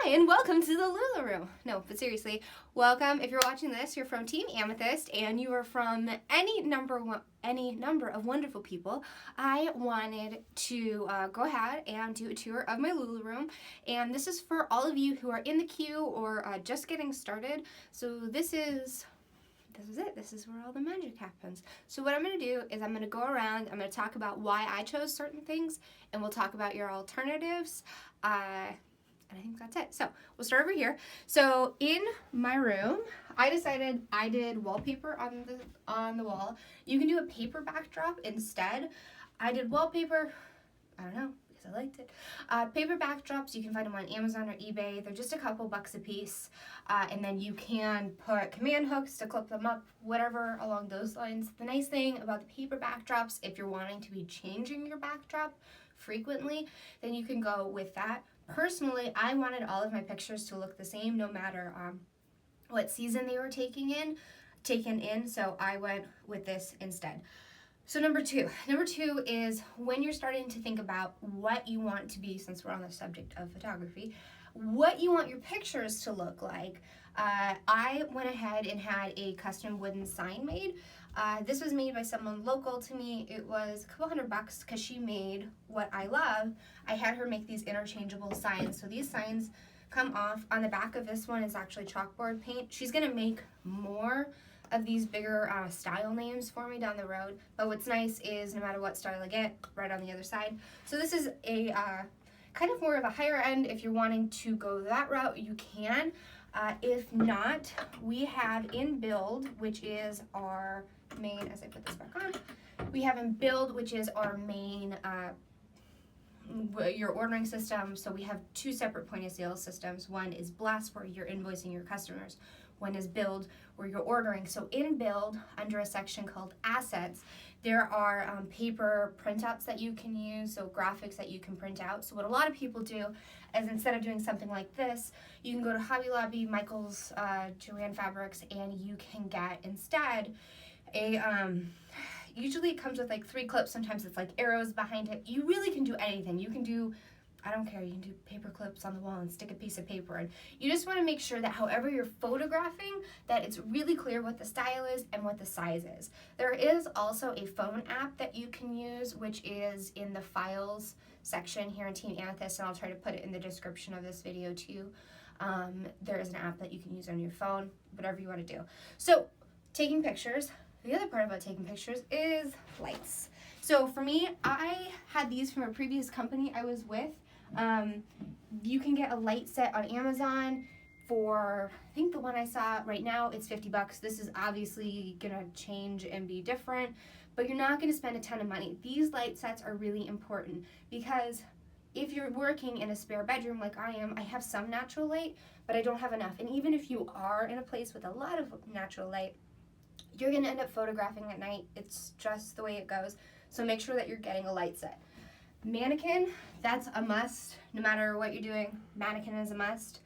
Hi, and welcome to the LuLaRoom. No, but seriously, welcome. If you're watching this, you're from Team Amethyst, and you are from any number of wonderful people. I wanted to go ahead and do a tour of my LuLaRoom, and this is for all of you who are in the queue or just getting started. So this is it. This is where all the magic happens. So what I'm going to do is I'm going to go around, I'm going to talk about why I chose certain things, and we'll talk about your alternatives. And I think that's it. So we'll start over here. So in my room, I decided I did wallpaper on the wall. You can do a paper backdrop instead. I did wallpaper, I don't know, because I liked it. Paper backdrops, you can find them on Amazon or eBay. They're just a couple bucks a piece. And then you can put command hooks to clip them up, whatever along those lines. The nice thing about the paper backdrops, if you're wanting to be changing your backdrop frequently, then you can go with that. Personally, I wanted all of my pictures to look the same no matter what season they were taken in, so I went with this instead. So number two is when you're starting to think about what you want to be, since we're on the subject of photography, what you want your pictures to look like. I went ahead and had a custom wooden sign made. This was made by someone local to me. It was a couple $100 because she made what I love. I had her make these interchangeable signs. So these signs come off. On the back of this one is actually chalkboard paint. She's going to make more of these bigger style names for me down the road. But what's nice is no matter what style I get, right on the other side. So this is a kind of more of a higher end. If you're wanting to go that route, you can. If not, we have in build, which is our main, as I put this back on, we have in build, which is our main your ordering system. So we have two separate point of sale systems. One is blast, where you're invoicing your customers. One is build, where you're ordering. So in build, under a section called assets, there are paper printouts that you can use, so graphics that you can print out. So what a lot of people do is instead of doing something like this, you can go to Hobby Lobby, Michael's, Joanne Fabrics, and you can get instead a usually it comes with like 3 clips. Sometimes it's like arrows behind it. You really can do anything. You can do, I don't care, you can do paper clips on the wall and stick a piece of paper in. You just want to make sure that however you're photographing, that it's really clear what the style is and what the size is. There is also a phone app that you can use, which is in the files section here in Team Amethyst, and I'll try to put it in the description of this video too. There is an app that you can use on your phone, whatever you want to do. So taking pictures. The other part about taking pictures is lights. So for me, I had these from a previous company I was with. You can get a light set on Amazon for, I think the one I saw right now, it's $50. This is obviously gonna change and be different, but you're not gonna spend a ton of money. These light sets are really important because if you're working in a spare bedroom like I am, I have some natural light, but I don't have enough. And even if you are in a place with a lot of natural light, you're gonna end up photographing at night. It's just the way it goes. So make sure that you're getting a light set. Mannequin, that's a must. No matter what you're doing, mannequin is a must.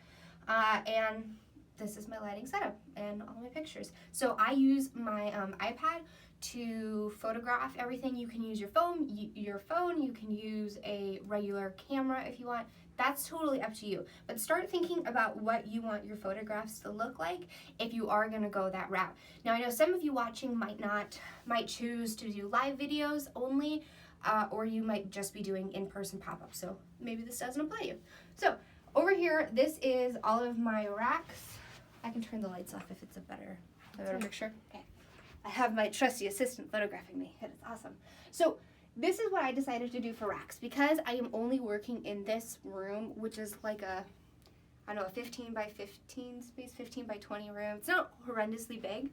And this is my lighting setup and all my pictures. So I use my iPad to photograph everything. You can use your phone. You can use a regular camera if you want. That's totally up to you. But start thinking about what you want your photographs to look like if you are gonna go that route. Now I know some of you watching might choose to do live videos only, or you might just be doing in-person pop-ups. So maybe this doesn't apply to you. So over here, this is all of my racks. I can turn the lights off if it's a better picture. Okay. I have my trusty assistant photographing me. It is awesome. So this is what I decided to do for racks because I am only working in this room, which is like a 15 by 15 space, 15 by 20 room. It's not horrendously big.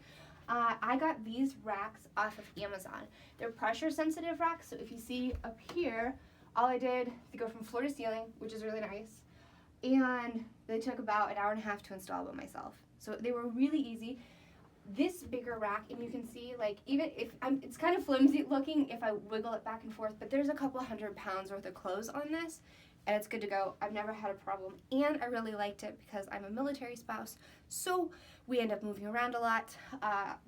I got these racks off of Amazon. They're pressure sensitive racks, so if you see up here, all I did, they go from floor to ceiling, which is really nice, and they took about an hour and a half to install by myself. So they were really easy. This bigger rack, and you can see, like, even if it's kind of flimsy looking if I wiggle it back and forth, but there's a couple 100 pounds worth of clothes on this, and it's good to go. I've never had a problem, and I really liked it because I'm a military spouse, so we end up moving around a lot.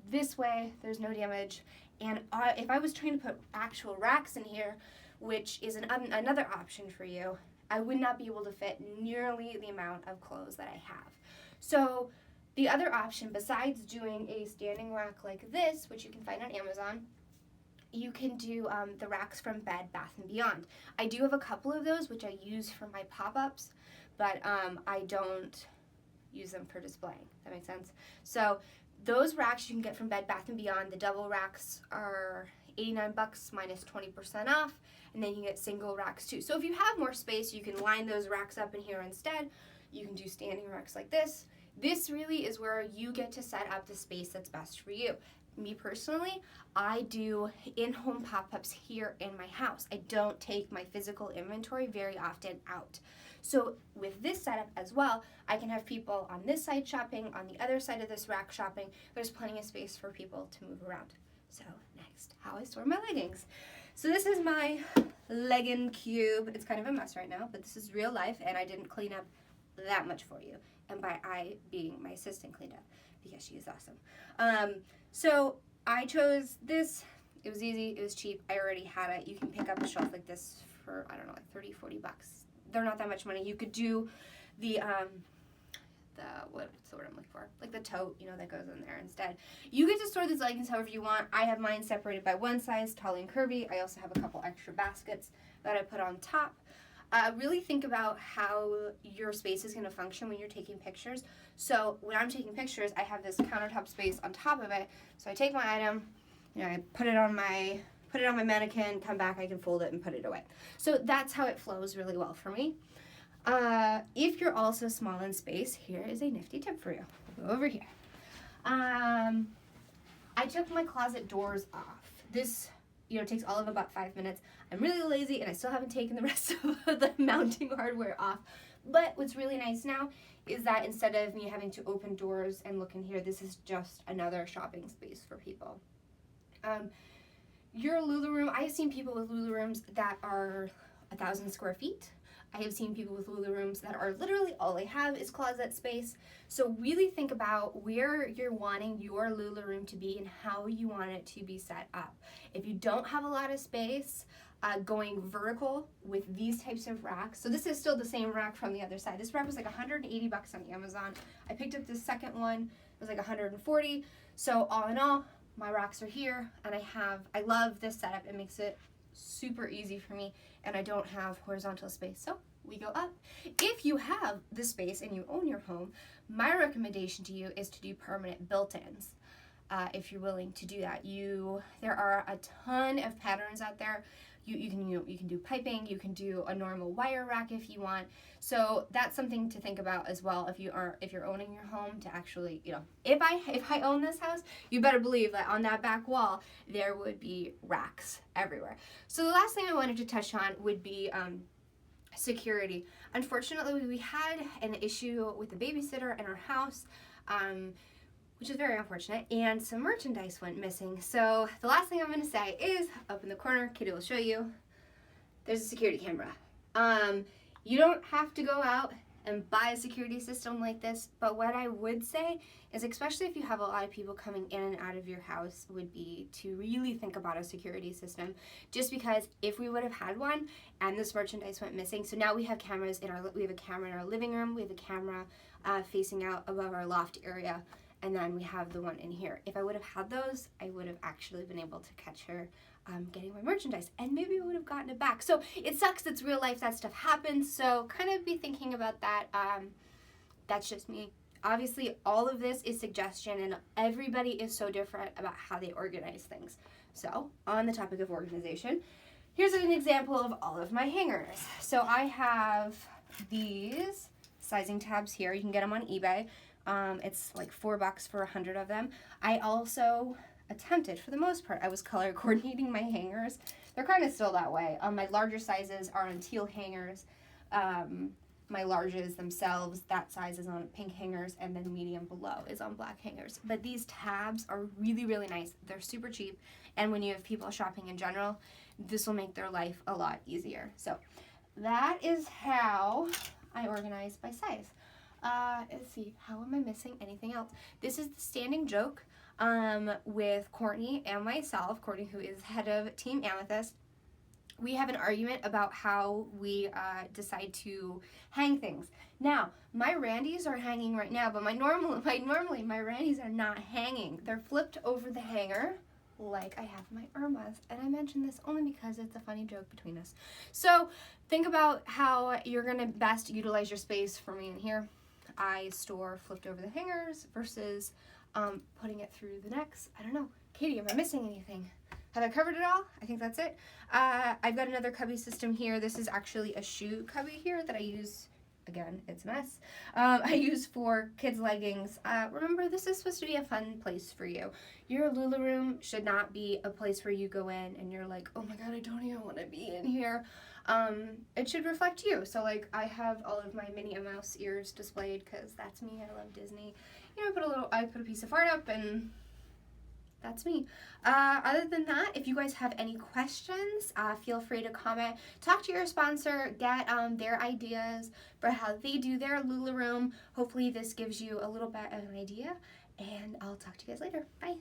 This way, there's no damage, and if I was trying to put actual racks in here, which is another option for you, I would not be able to fit nearly the amount of clothes that I have. So the other option, besides doing a standing rack like this, which you can find on Amazon, you can do the racks from Bed Bath & Beyond. I do have a couple of those, which I use for my pop-ups, but I don't use them for displaying. That makes sense? So those racks you can get from Bed Bath & Beyond. The double racks are $89 minus 20% off, and then you can get single racks too. So if you have more space, you can line those racks up in here instead. You can do standing racks like this. This really is where you get to set up the space that's best for you. Me personally, I do in-home pop-ups here in my house. I don't take my physical inventory very often out. So with this setup as well, I can have people on this side shopping, on the other side of this rack shopping. There's plenty of space for people to move around. So next, how I store my leggings. So this is my legging cube. It's kind of a mess right now, but this is real life, and I didn't clean up that much for you. And by I being my assistant cleaned up, because she is awesome. So I chose this. It was easy, it was cheap, I already had it. You can pick up a shelf like this for, I don't know, like 30, 40 bucks. They're not that much money. You could do the what's the word I'm looking for? Like the tote, you know, that goes in there instead. You get to store these leggings however you want. I have mine separated by one size, tall and curvy. I also have a couple extra baskets that I put on top. Really think about how your space is going to function when you're taking pictures. So when I'm taking pictures, I have this countertop space on top of it. So I take my item, you know, I put it on my mannequin, come back, I can fold it and put it away. So that's how it flows really well for me. If you're also small in space, here is a nifty tip for you. Go over here. I took my closet doors off. This, you know, takes all of about 5 minutes. I'm really lazy and I still haven't taken the rest of the mounting hardware off. But what's really nice now is that instead of me having to open doors and look in here, this is just another shopping space for people. Your LuLaRoom, I have seen people with LuLaRooms that are 1,000 square feet. I have seen people with LuLaRooms that are literally all they have is closet space. So really think about where you're wanting your LuLaRoom to be and how you want it to be set up. If you don't have a lot of space, going vertical with these types of racks. So this is still the same rack from the other side. This rack was like 180 bucks on Amazon. I picked up this second one. It was like 140. So all in all, my racks are here, and I love this setup. It makes it super easy for me, and I don't have horizontal space. So we go up. If you have the space and you own your home, my recommendation to you is to do permanent built-ins. If you're willing to do that, there are a ton of patterns out there. You can do piping, you can do a normal wire rack if you want. So that's something to think about as well if you're owning your home, to actually, you know, if I own this house, you better believe that on that back wall there would be racks everywhere. So the last thing I wanted to touch on would be security. Unfortunately, we had an issue with the babysitter in our house, which is very unfortunate, and some merchandise went missing. So the last thing I'm going to say is, up in the corner, Kitty will show you, there's a security camera. You don't have to go out and buy a security system like this, but what I would say is, especially if you have a lot of people coming in and out of your house, would be to really think about a security system. Just because if we would have had one and this merchandise went missing, so now we have cameras we have a camera in our living room, we have a camera facing out above our loft area, and then we have the one in here. If I would have had those, I would have actually been able to catch her getting my merchandise, and maybe we would have gotten it back. So it sucks, it's real life, that stuff happens, so kind of be thinking about that. That's just me. Obviously, all of this is suggestion, and everybody is so different about how they organize things. So, on the topic of organization, here's an example of all of my hangers. So I have these sizing tabs here. You can get them on eBay. It's like $4 for 100 of them. I also attempted, for the most part, I was color coordinating my hangers. They're kind of still that way. My larger sizes are on teal hangers. My larges themselves, that size is on pink hangers, and then medium below is on black hangers. But these tabs are really, really nice. They're super cheap, and when you have people shopping in general, this will make their life a lot easier. So that is how I organize by size. Let's see, how am I missing anything else? This is the standing joke with Courtney and myself. Courtney, who is head of Team Amethyst. we have an argument about how we decide to hang things. Now, my Randys are hanging right now, but normally my Randys are not hanging. They're flipped over the hanger like I have my Irmas. And I mention this only because it's a funny joke between us. So think about how you're going to best utilize your space. For me in here, I store flipped over the hangers versus putting it through the necks. I don't know. Katie, am I missing anything? Have I covered it all? I think that's it. I've got another cubby system here. This is actually a shoe cubby here that I use. Again, it's a mess. I use for kids' leggings. Remember, this is supposed to be a fun place for you. Your LuLaRoom should not be a place where you go in and you're like, oh my god, I don't even want to be in here. It should reflect you. So like, I have all of my Minnie Mouse ears displayed because that's me. I love Disney. You know, I put a piece of art up and that's me. Other than that, if you guys have any questions, feel free to comment. Talk to your sponsor, get their ideas for how they do their LuLaRoom. Hopefully this gives you a little bit of an idea, and I'll talk to you guys later. Bye.